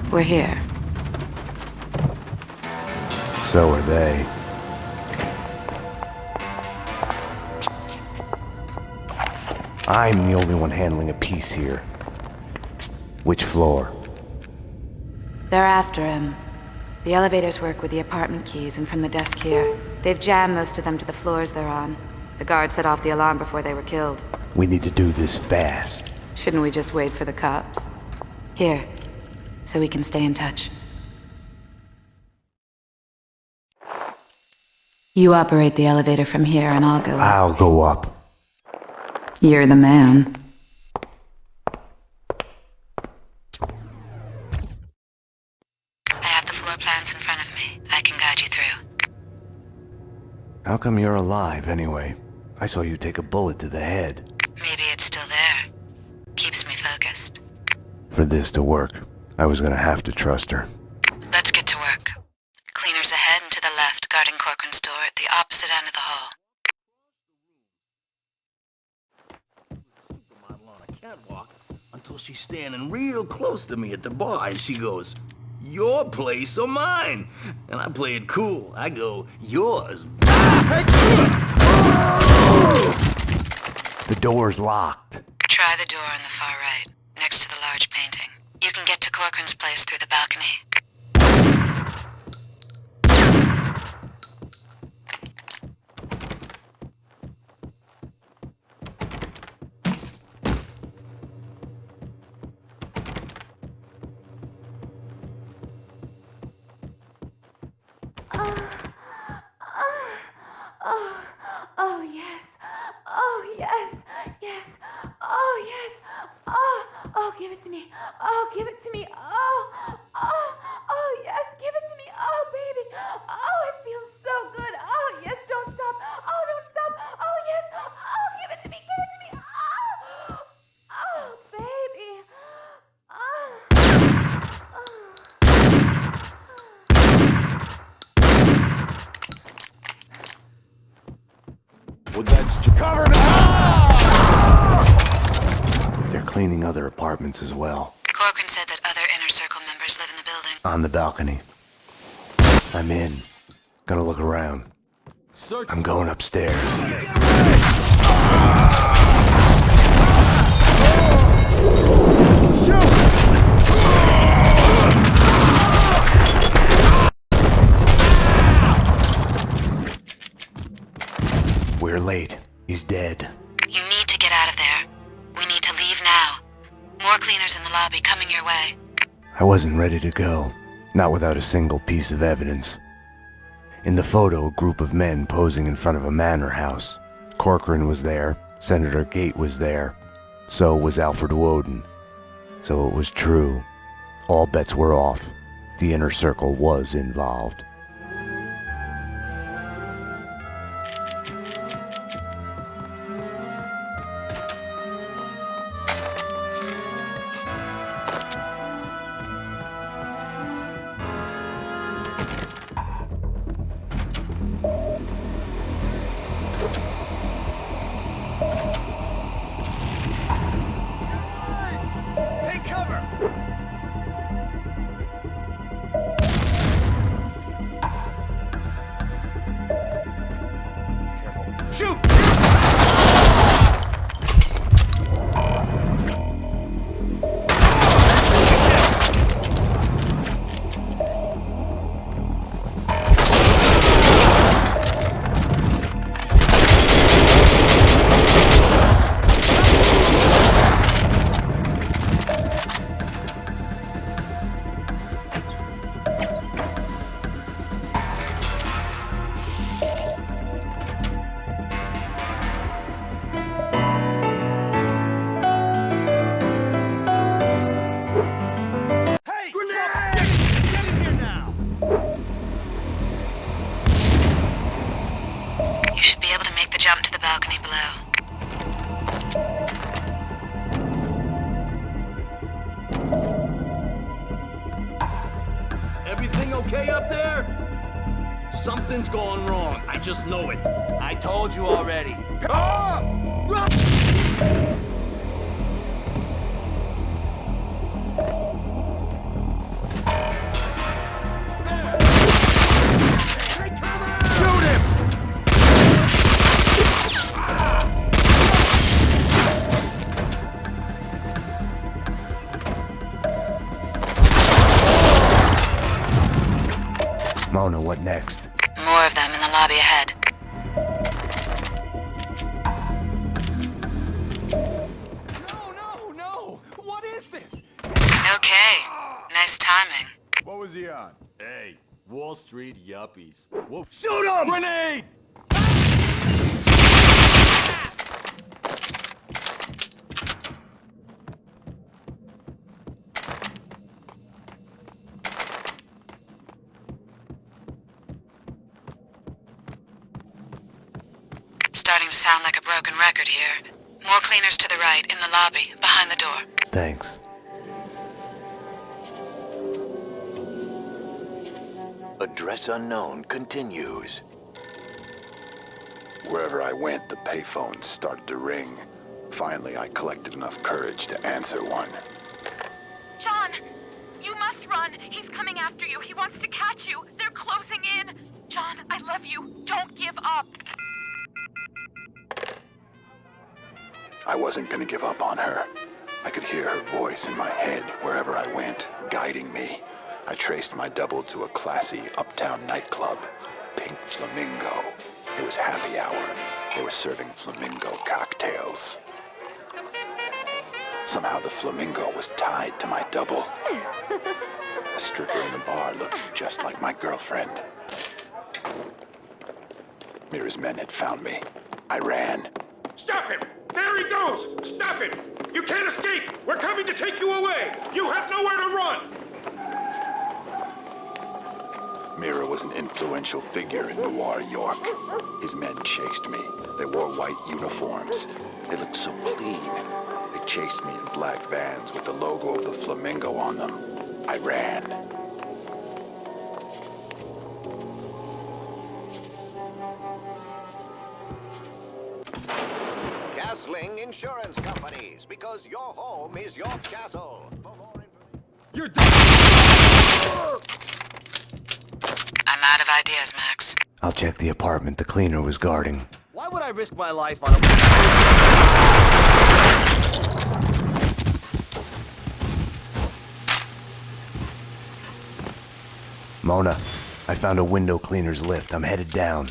We're here. So are they. I'm the only one handling a piece here. Which floor? They're after him. The elevators work with the apartment keys and from the desk here. They've jammed most of them to the floors they're on. The guards set off the alarm before they were killed. We need to do this fast. Shouldn't we just wait for the cops? Here, so we can stay in touch. You operate the elevator from here and I'll go up. I'll go up. You're the man. I have the floor plan How come you're alive, anyway? I saw you take a bullet to the head. Maybe it's still there. Keeps me focused. For this to work, I was gonna have to trust her. Let's get to work. Cleaners ahead and to the left, guarding Corcoran's door at the opposite end of the hall. Catwalk until she's standing real close to me at the bar and she goes, "Your place or mine?" And I play it cool. I go, "Yours." The door's locked. Try the door on the far right, next to the large painting. You can get to Corcoran's place through the balcony. Oh, yes. Oh, yes. Yes. Oh, yes. Oh, give it to me. Oh, give it to me. Oh, yes. Give it to me. Oh, baby. Oh, it feels so good. Oh, yes. Don't stop. Oh, don't stop. Oh, yes. Oh, give it to me. Give it to me. Oh, baby. Well, that's cover me! They're cleaning other apartments as well. Corcoran said that other Inner Circle members live in the building. On the balcony. I'm in. Gonna look around. I'm going upstairs. We're late. He's dead. You need to get out of there. We need to leave now. More cleaners in the lobby coming your way. I wasn't ready to go. Not without a single piece of evidence. In the photo, a group of men posing in front of a manor house. Corcoran was there. Senator Gate was there. So was Alfred Woden. So it was true. All bets were off. The Inner Circle was involved. Take cover! Shoot! You should be able to make the jump to the balcony below. Everything okay up there? Something's going wrong. I just know it. I told you already. Run! Mona, what next? More of them in the lobby ahead. No! What is this? Okay. Nice timing. What was he on? Hey, Wall Street yuppies. Whoa. Shoot him! Grenade! Starting to sound like a broken record here. More cleaners to the right, in the lobby, behind the door. Thanks. Address unknown continues. Wherever I went, the payphones started to ring. Finally, I collected enough courage to answer one. John, you must run. He's coming after you. He wants to catch you. They're closing in. John, I love you. Don't give up. I wasn't gonna give up on her. I could hear her voice in my head wherever I went, guiding me. I traced my double to a classy uptown nightclub, Pink Flamingo. It was happy hour. They were serving flamingo cocktails. Somehow the flamingo was tied to my double. The stripper in the bar looked just like my girlfriend. Mira's men had found me. I ran. Stop him! There he goes! Stop it! You can't escape! We're coming to take you away! You have nowhere to run! Mira was an influential figure in Noir York. His men chased me. They wore white uniforms. They looked so clean. They chased me in black vans with the logo of the flamingo on them. I ran. Castling Insurance Companies, because your home is your castle. For more information... You're done! I'm out of ideas, Max. I'll check the apartment the cleaner was guarding. Why would I risk my life on a... Mona, I found a window cleaner's lift. I'm headed down.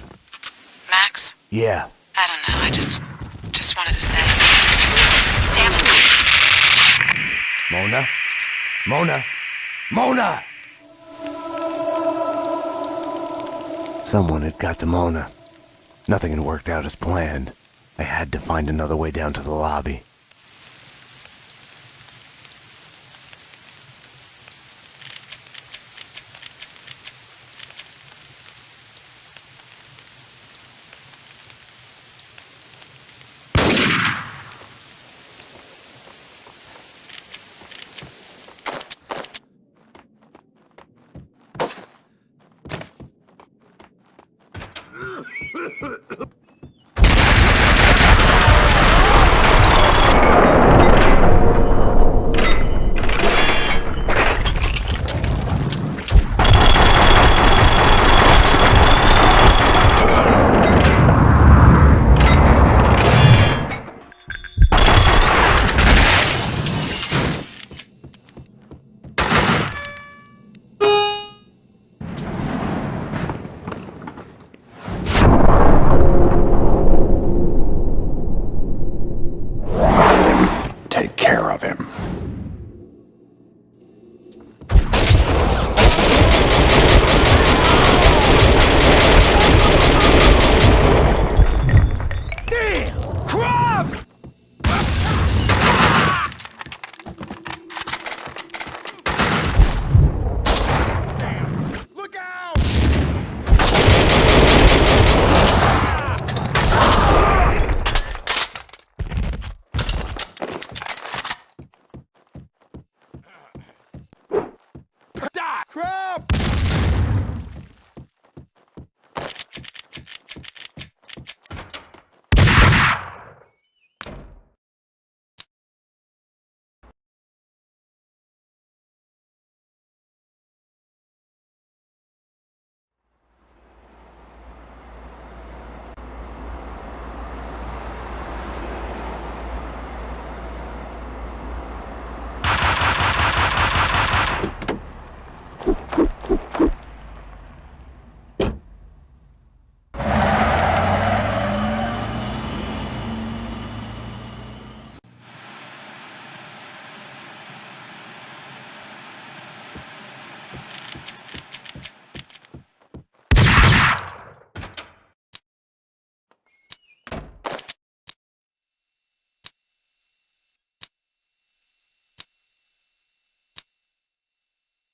Max? Yeah. I don't know, I just wanted to say... Damn it. Mona? Mona? Mona! Someone had got to Mona. Nothing had worked out as planned. I had to find another way down to the lobby. Take care of him. Damn! Crab! Look out! Die! Crab!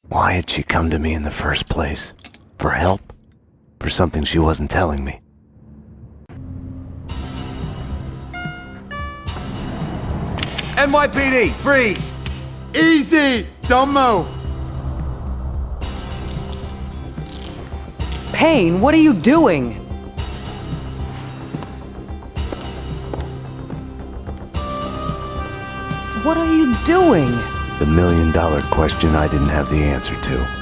Why had she come to me in the first place? For help? For something she wasn't telling me? NYPD, freeze! Easy! Don't move! Payne, what are you doing? What are you doing? The $1 million question I didn't have the answer to.